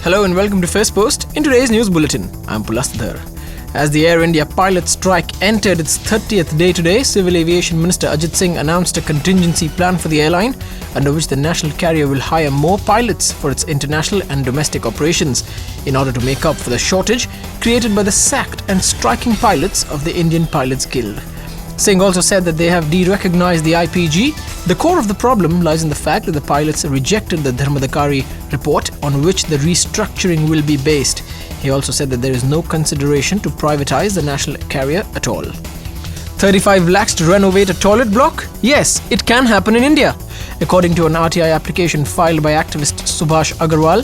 Hello and welcome to First Post. In today's news bulletin, I'm Pulasthar. As the Air India pilot strike entered its 30th day today, Civil Aviation Minister Ajit Singh announced a contingency plan for the airline, under which the national carrier will hire more pilots for its international and domestic operations in order to make up for the shortage created by the sacked and striking pilots of the Indian Pilots Guild. Singh also said that they have de-recognized the IPG. The core of the problem lies in the fact that the pilots rejected the Dharmadhikari report on which the restructuring will be based. He also said that there is no consideration to privatize the national carrier at all. 35 lakhs to renovate a toilet block? Yes, it can happen in India. According to an RTI application filed by activist Subhash Agarwal,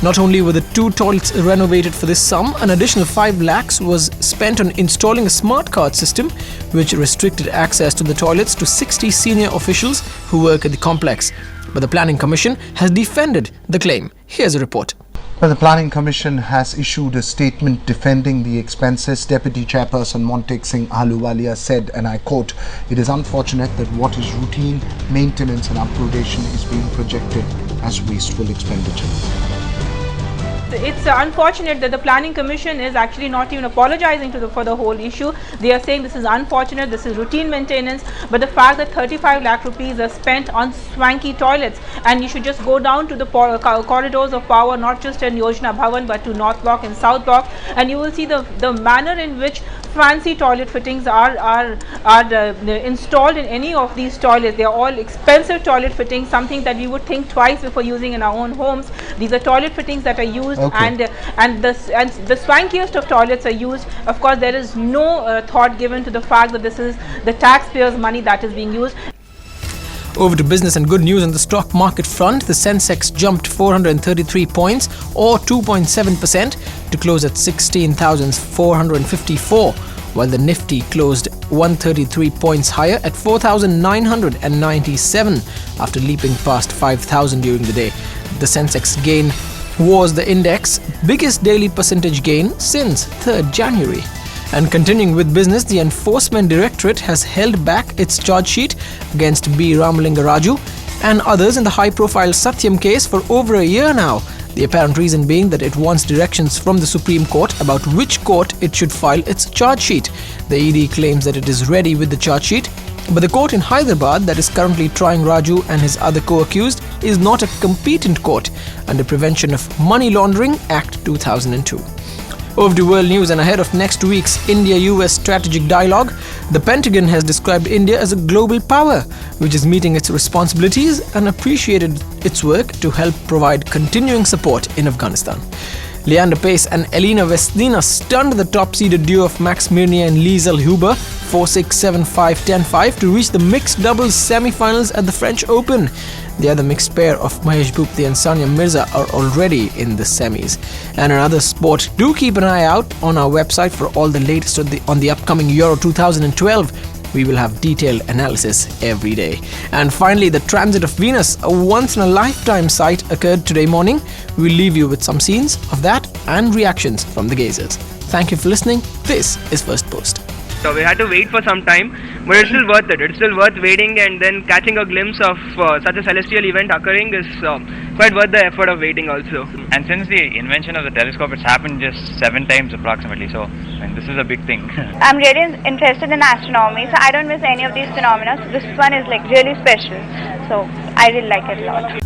not only were the 2 toilets renovated for this sum, an additional 5 lakhs was spent on installing a smart card system which restricted access to the toilets to 60 senior officials who work at the complex. But the Planning Commission has defended the claim. Here's a report. Well, the Planning Commission has issued a statement defending the expenses. Deputy Chairperson Montek Singh Ahluwalia said, and I quote, "It is unfortunate that what is routine maintenance and upgradation is being projected as wasteful expenditure." It's unfortunate that the Planning Commission is actually not even apologizing for the whole issue. They are saying this is unfortunate, this is routine maintenance, but the fact that 35 lakh rupees are spent on swanky toilets, and you should just go down to the corridors of power, not just in Yojana Bhavan but to North Block and South Block, and you will see the manner in which fancy toilet fittings are installed in any of these toilets. They are all expensive toilet fittings, something that we would think twice before using in our own homes. These are toilet fittings that are used. Okay. And the swankiest of toilets are used. Of course, there is no thought given to the fact that this is the taxpayers' money that is being used. Over to business and good news on the stock market front. The Sensex jumped 433 points or 2.7% to close at 16,454, while the Nifty closed 133 points higher at 4,997 after leaping past 5,000 during the day. The Sensex gain was the index's biggest daily percentage gain since 3rd January. And continuing with business, the Enforcement Directorate has held back its charge sheet against B. Ramalinga Raju and others in the high-profile Satyam case for over a year now. The apparent reason being that it wants directions from the Supreme Court about which court it should file its charge sheet. The ED claims that it is ready with the charge sheet, but the court in Hyderabad that is currently trying Raju and his other co-accused is not a competent court under Prevention of Money Laundering Act 2002. Over to world news, and ahead of next week's India-US strategic dialogue, the Pentagon has described India as a global power, which is meeting its responsibilities and appreciated its work to help provide continuing support in Afghanistan. Leander Paes and Elina Vesnina stunned the top-seeded duo of Max Mirnya and Liesl Huber 4-6, 7-5, 10-5 to reach the mixed doubles semi-finals at the French Open. The other mixed pair of Mahesh Bhupti and Sania Mirza are already in the semis. And another sport, do keep an eye out on our website for all the latest on the upcoming Euro 2012. We will have detailed analysis every day. And finally, the transit of Venus, a once-in-a-lifetime sight, occurred today morning. We'll leave you with some scenes of that and reactions from the gazers. Thank you for listening. This is First Post. So we had to wait for some time, but it's still worth it. It's still worth waiting, and then catching a glimpse of such a celestial event occurring is quite worth the effort of waiting also. And since the invention of the telescope, it's happened just 7 times approximately, so this is a big thing. I'm really interested in astronomy, so I don't miss any of these phenomena. So this one is like really special, so I really like it a lot.